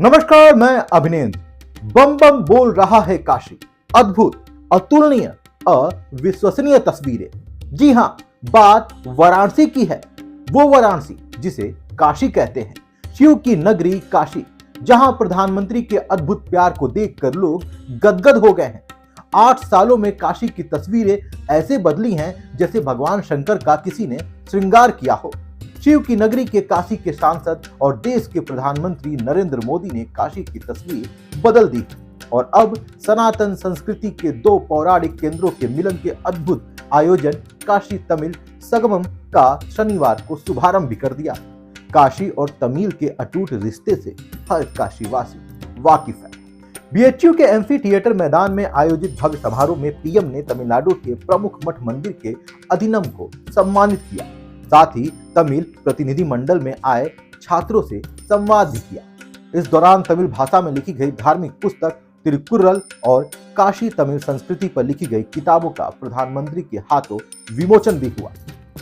नमस्कार, मैं अभिनेंद्र। बम बम बोल रहा है काशी। अद्भुत, अतुलनीय, अविश्वसनीय तस्वीरें। जी हां, बात वाराणसी की है। वो वाराणसी जिसे काशी कहते हैं, शिव की नगरी काशी, जहां प्रधानमंत्री के अद्भुत प्यार को देखकर लोग गदगद हो गए हैं। 8 सालों में काशी की तस्वीरें ऐसे बदली हैं जैसे भगवान शंकर का किसी ने श्रृंगार किया हो। शिव की नगरी के काशी के सांसद और देश के प्रधानमंत्री नरेंद्र मोदी ने काशी की तस्वीर बदल दी और अब सनातन संस्कृति के 2 पौराणिक केंद्रों के मिलन के अद्भुत आयोजन काशी तमिल संगमम का शनिवार को शुभारंभ भी कर दिया। काशी और तमिल के अटूट रिश्ते से हर काशीवासी वाकिफ है। बीएचयू के एम्फी थिएटर मैदान में आयोजित भव्य समारोह में पीएम ने तमिलनाडु के प्रमुख मठ मंदिर के अधिनम को सम्मानित किया। साथ ही तमिल प्रतिनिधि मंडल में आए छात्रों से संवाद भी किया। इस दौरान तमिल भाषा में लिखी गई धार्मिक पुस्तक तिरुकुरल और काशी तमिल संस्कृति पर लिखी गई किताबों का प्रधानमंत्री के हाथों विमोचन भी हुआ।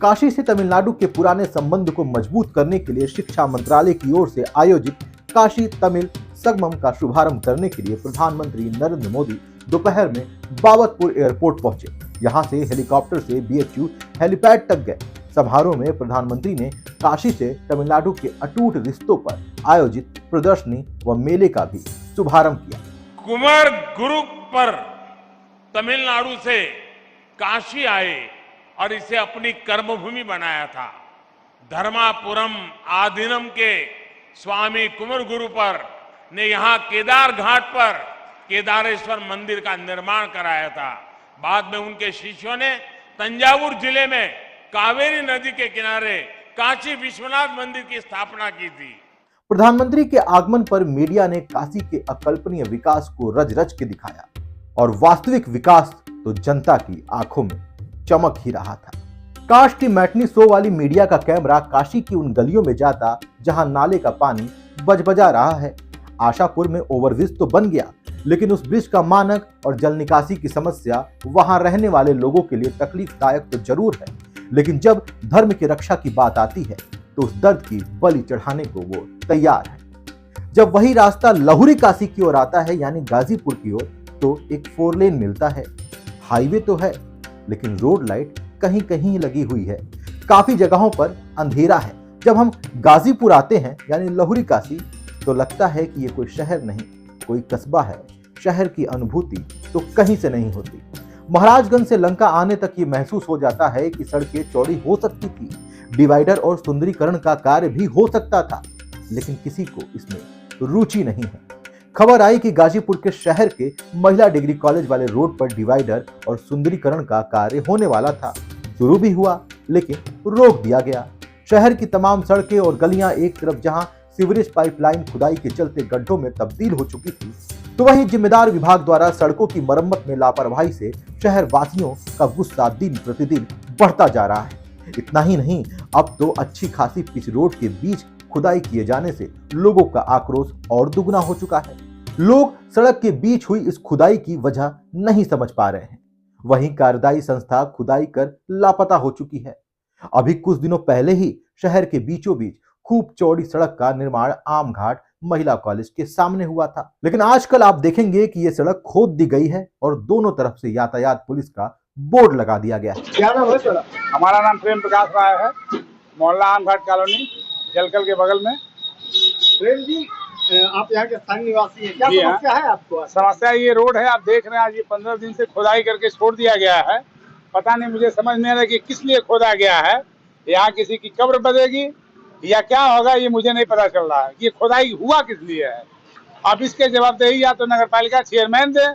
काशी से तमिलनाडु के पुराने संबंध को मजबूत करने के लिए शिक्षा मंत्रालय की ओर से आयोजित काशी तमिल संगमम का शुभारंभ करने के लिए प्रधानमंत्री नरेंद्र मोदी दोपहर में बाबतपुर एयरपोर्ट पहुंचे। यहां से हेलीकॉप्टर से बीएचयू हेलीपैड तक गए। समारोह में प्रधानमंत्री ने काशी से तमिलनाडु के अटूट रिश्तों पर आयोजित प्रदर्शनी व मेले का भी शुभारंभ किया। कुमार गुरु पर तमिलनाडु से काशी आए और इसे अपनी कर्मभूमि बनाया था। धर्मापुरम आधीनम के स्वामी कुमार गुरु पर ने यहाँ केदार घाट पर केदारेश्वर मंदिर का निर्माण कराया था। बाद में उनके शिष्यों ने तंजावुर जिले में कावेरी नदी के किनारे काशी विश्वनाथ मंदिर की स्थापना की थी। प्रधानमंत्री के आगमन पर मीडिया ने काशी के अकल्पनीय विकास को रच रच के दिखाया और वास्तविक विकास तो जनता की आंखों में चमक ही रहा था। काश की मैटनी शो वाली मीडिया का कैमरा काशी की उन गलियों में जाता जहां नाले का पानी बजबजा रहा है। आशापुर में ओवरब्रिज तो बन गया, लेकिन उस ब्रिज का मानक और जल निकासी की समस्या वहां रहने वाले लोगों के लिए तकलीफदायक तो जरूर है, लेकिन जब धर्म की रक्षा की बात आती है तो उस दर्द की बलि चढ़ाने को वो तैयार है। जब वही रास्ता लहुरी काशी की ओर आता है, यानी गाजीपुर की ओर, तो एक 4 लेन मिलता है। हाईवे तो है, लेकिन रोड लाइट कहीं कहीं लगी हुई है। काफी जगहों पर अंधेरा है। जब हम गाजीपुर आते हैं, यानी लहुरी काशी, तो लगता है कि ये कोई शहर नहीं, कोई कस्बा है। शहर की अनुभूति तो कहीं से नहीं होती। महाराजगंज से लंका आने तक ये महसूस हो जाता है कि सड़कें चौड़ी हो सकती थी, डिवाइडर और सुंदरीकरण का कार्य भी हो सकता था, लेकिन किसी को इसमें रुचि नहीं है। खबर आई कि गाजीपुर के शहर के महिला डिग्री कॉलेज वाले रोड पर डिवाइडर और सुंदरीकरण का कार्य होने वाला था। शुरू भी हुआ, लेकिन रोक दिया गया। शहर की तमाम सड़कें और गलियां एक तरफ जहां सीवरेज पाइपलाइन खुदाई के चलते गड्ढों में तब्दील हो चुकी थी, तो वहीं जिम्मेदार विभाग द्वारा सड़कों की मरम्मत में लापरवाही से शहर वासियों का गुस्सा दिन प्रतिदिन बढ़ता जा रहा है। इतना ही नहीं, अब तो अच्छी खासी पिच रोड के बीच खुदाई किए जाने से लोगों का आक्रोश और दुगना हो चुका है। लोग सड़क के बीच हुई इस खुदाई की वजह नहीं समझ पा रहे हैं। वहीं कार्यदायी संस्था खुदाई कर लापता हो चुकी है। अभी कुछ दिनों पहले ही शहर के बीचों बीच खूब चौड़ी सड़क का निर्माण आम घाट महिला कॉलेज के सामने हुआ था, लेकिन आजकल आप देखेंगे कि यह सड़क खोद दी गई है और दोनों तरफ से यातायात पुलिस का बोर्ड लगा दिया गया है। क्या नाम है सर? हमारा नाम प्रेम प्रकाश राय है, मोहल्ला आम घाट कॉलोनी, जलकल के बगल में। प्रेम जी, आप यहाँ के स्थानीय निवासी हैं, क्या समस्या है आपको? समस्या ये रोड है, आप देख रहे हैं, आज ये 15 दिन से खुदाई करके छोड़ दिया गया है। पता नहीं, मुझे समझ नहीं आ रहा कि किस लिए खोदा गया है। यहाँ किसी की कब्र बनेगी या क्या होगा, ये मुझे नहीं पता चल रहा है। ये खुदाई हुआ किस लिए है? अब इसके जवाबदेही या तो नगर पालिका चेयरमैन दे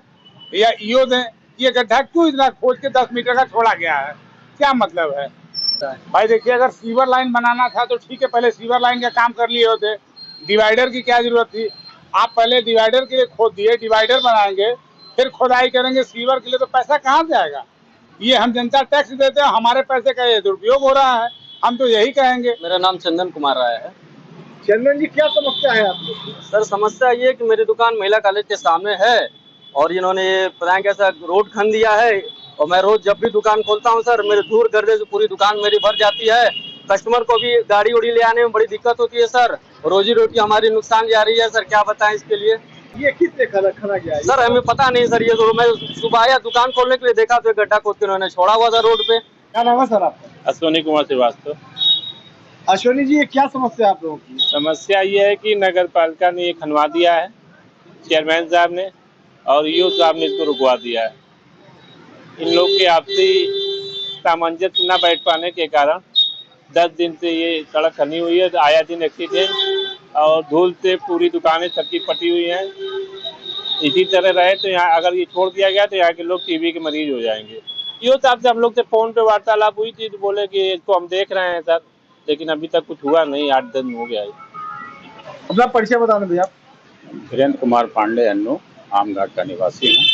या ईओ दे। ये गड्ढा क्यों इतना खोद के 10 मीटर का छोड़ा गया है, क्या मतलब है? भाई देखिए, अगर सीवर लाइन बनाना था तो ठीक है, पहले सीवर लाइन का काम कर लिए होते। डिवाइडर की क्या जरूरत थी? आप पहले डिवाइडर के लिए खोद दिए, डिवाइडर बनाएंगे, फिर खुदाई करेंगे। सीवर के लिए तो पैसा कहाँ से आएगा? ये हम जनता टैक्स देते हैं, हमारे पैसे का ये दुरुपयोग हो रहा है, हम तो यही कहेंगे। मेरा नाम चंदन कुमार राय है। चंदन जी, क्या समस्या है आपको? सर, समस्या ये कि मेरी दुकान महिला कॉलेज के सामने है और इन्होंने पता नहीं कैसा रोड खन दिया है। और मैं रोज जब भी दुकान खोलता हूँ सर, मेरे धूल गर्दे से पूरी दुकान मेरी भर जाती है। कस्टमर को भी गाड़ी उड़ी ले आने में बड़ी दिक्कत होती है सर। रोजी रोटी हमारी नुकसान जा रही है सर, क्या बताएं इसके लिए। ये किसने खड़ा गया है? सर हमें पता नहीं सर, ये तो मैं सुबह आया दुकान खोलने के लिए, देखा तो एक गड्ढा खोद के उन्होंने छोड़ा हुआ था रोड पे। क्या नाम है सर आपका? अश्विनी कुमार श्रीवास्तव। अश्विनी जी, ये क्या समस्या है आप लोगों की? समस्या ये है कि नगर पालिका ने ये खनवा दिया है, चेयरमैन साहब ने, और ईओ साहब ने इसको रुकवा दिया है। इन लोग के आपसी सामंजस्य न बैठ पाने के कारण 10 दिन से ये सड़क खनी हुई है। आया दिन एक्सीडेंट और धूल से पूरी दुकानें सबकी पटी हुई हैं। इसी तरह रहे तो यहाँ अगर ये छोड़ दिया गया तो यहाँ के लोग टीबी के मरीज हो जाएंगे। ईओ साहब से हम लोग से फोन पे वार्तालाप हुई थी तो बोले कि इसको हम देख रहे हैं सर, लेकिन अभी तक कुछ हुआ नहीं। 8 दिन हो गया है। अपना परिचय बताना भैया। वीरेंद्र कुमार पांडे, अन्नू, आमघाट का निवासी हूँ।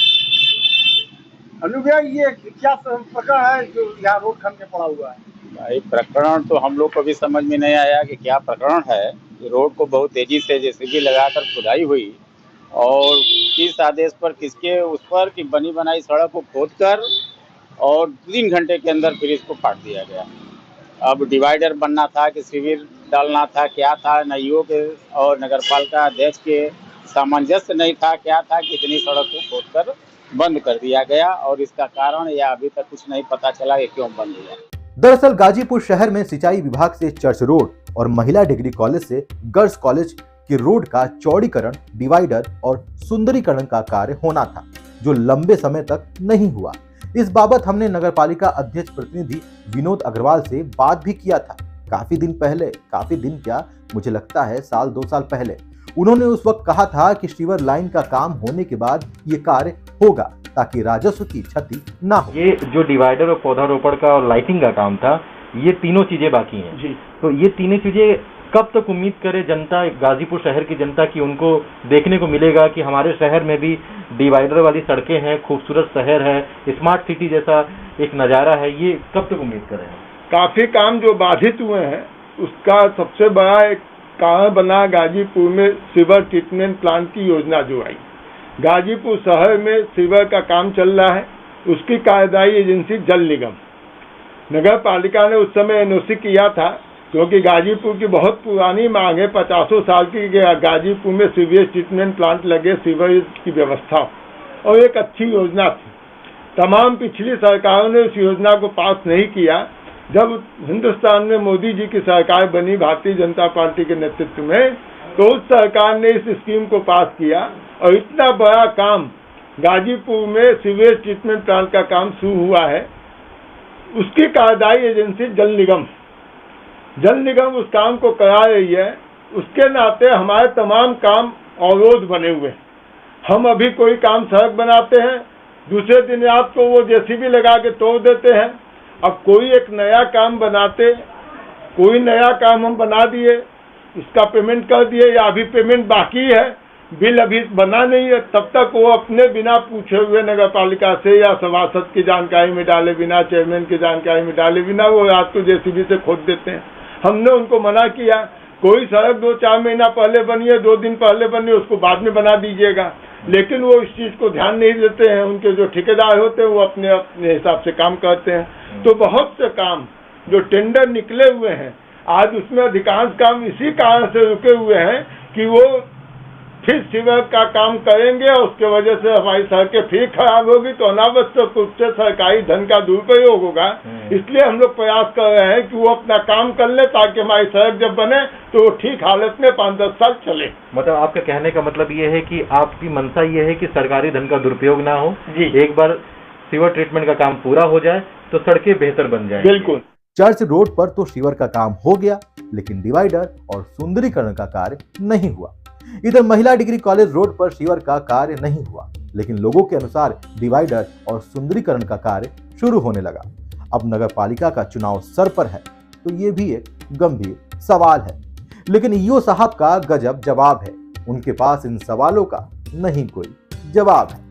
अनु भैया, ये क्या प्रकरण है जो यहाँ रोड खन के पड़ा हुआ है? भाई प्रकरण तो हम लोग को भी समझ में नहीं आया कि क्या प्रकरण है। रोड को बहुत तेजी से जेसीबी लगाकर खुदाई हुई और किस आदेश पर, किसके उस पर कि बनी बनाई सड़क को खोदकर और 3 घंटे के अंदर फिर इसको काट दिया गया। अब डिवाइडर बनना था कि शिविर डालना था, क्या था, ईओ के और नगरपालिका अध्यक्ष के सामंजस्य नहीं था, क्या था कि इतनी सड़क को खोदकर बंद कर दिया गया और इसका कारण या अभी तक कुछ नहीं पता चला कि क्यों बंद हुआ। दरअसल गाजीपुर शहर में सिंचाई विभाग से चर्च रोड और महिला डिग्री कॉलेज से गर्ल्स कॉलेज की रोड का चौड़ीकरण, डिवाइडर और सुंदरीकरण का कार्य होना था, जो लंबे समय तक नहीं हुआ। इस बाबत हमने नगरपालिका अध्यक्ष प्रतिनिधि विनोद अग्रवाल से बात भी किया था। काफी दिन क्या, मुझे लगता है 1-2 साल पहले। उन्होंने उस वक्त कहा था कि सीवर लाइन का काम होने के बाद ये कार्य होगा ताकि राजस्व की क्षति ना हो। ये जो डिवाइडर और पौधारोपण का और लाइटिंग का काम था, ये तीनों चीजें बाकी हैं जी। तो ये तीनों चीजें कब तक उम्मीद करे जनता, गाजीपुर शहर की जनता की, उनको देखने को मिलेगा कि हमारे शहर में भी डिवाइडर वाली सड़कें हैं, खूबसूरत शहर है, स्मार्ट सिटी जैसा एक नज़ारा है, ये कब तक उम्मीद करें? काफी काम जो बाधित हुए हैं उसका सबसे बड़ा एक कारण बना गाजीपुर में सीवर ट्रीटमेंट प्लांट की योजना जो आई। गाजीपुर शहर में सीवर का काम चल रहा है, उसकी कार्यदायी एजेंसी जल निगम। नगर पालिका ने उस समय एनओसी किया था क्योंकि गाजीपुर की बहुत पुरानी मांग है, 50 साल की, गाजीपुर में सीवेज ट्रीटमेंट प्लांट लगे, सीवरेज की व्यवस्था, और एक अच्छी योजना थी। तमाम पिछली सरकारों ने उस योजना को पास नहीं किया। जब हिंदुस्तान में मोदी जी की सरकार बनी भारतीय जनता पार्टी के नेतृत्व में, तो उस सरकार ने इस स्कीम को पास किया और इतना बड़ा काम गाजीपुर में सीवेज ट्रीटमेंट प्लांट का काम शुरू हुआ है। उसकी कार्यदायी एजेंसी जल निगम उस काम को करा रही है। उसके नाते हमारे तमाम काम अवरोध बने हुए हैं। हम अभी कोई काम सड़क बनाते हैं, दूसरे दिन रात को वो जेसीबी लगा के तोड़ देते हैं। अब कोई एक नया काम बनाते, कोई नया काम हम बना दिए, उसका पेमेंट कर दिए या अभी पेमेंट बाकी है, बिल अभी बना नहीं है, तब तक वो अपने बिना पूछे हुए नगर पालिका से या सभासद की जानकारी में डाले बिना, चेयरमैन की जानकारी में डाले बिना वो रात को जेसीबी से खोद देते हैं। हमने उनको मना किया, कोई सड़क 2-4 महीना पहले बनी है, 2 दिन पहले बनी है, उसको बाद में बना दीजिएगा, लेकिन वो इस चीज को ध्यान नहीं देते हैं। उनके जो ठेकेदार होते हैं वो अपने हिसाब से काम करते हैं। तो बहुत से काम जो टेंडर निकले हुए हैं, आज उसमें अधिकांश काम इसी कारण से रुके हुए हैं कि वो फिर सीवर का काम करेंगे और उसके वजह से हमारी सड़कें फिर खराब होगी, तो अनावश्यक रूप से सरकारी धन का दुरुपयोग होगा। इसलिए हम लोग प्रयास कर रहे हैं कि वो अपना काम कर ले ताकि हमारी सड़क जब बने तो वो ठीक हालत में 5-10 साल चले। मतलब आपका कहने का मतलब ये है कि आपकी मंशा ये है कि सरकारी धन का दुरुपयोग ना हो जी। एक बार सीवर ट्रीटमेंट का काम पूरा हो जाए तो सड़कें बेहतर बन जाए। बिल्कुल। चर्च रोड पर तो सीवर का काम हो गया, लेकिन डिवाइडर और सुंदरीकरण का कार्य नहीं हुआ। इधर महिला डिग्री कॉलेज रोड पर सीवर का कार्य नहीं हुआ, लेकिन लोगों के अनुसार डिवाइडर और सुंदरीकरण का कार्य शुरू होने लगा। अब नगर पालिका का चुनाव सर पर है, तो ये भी एक गंभीर सवाल है। लेकिन ईओ साहब का गजब जवाब है, उनके पास इन सवालों का नहीं कोई जवाब है।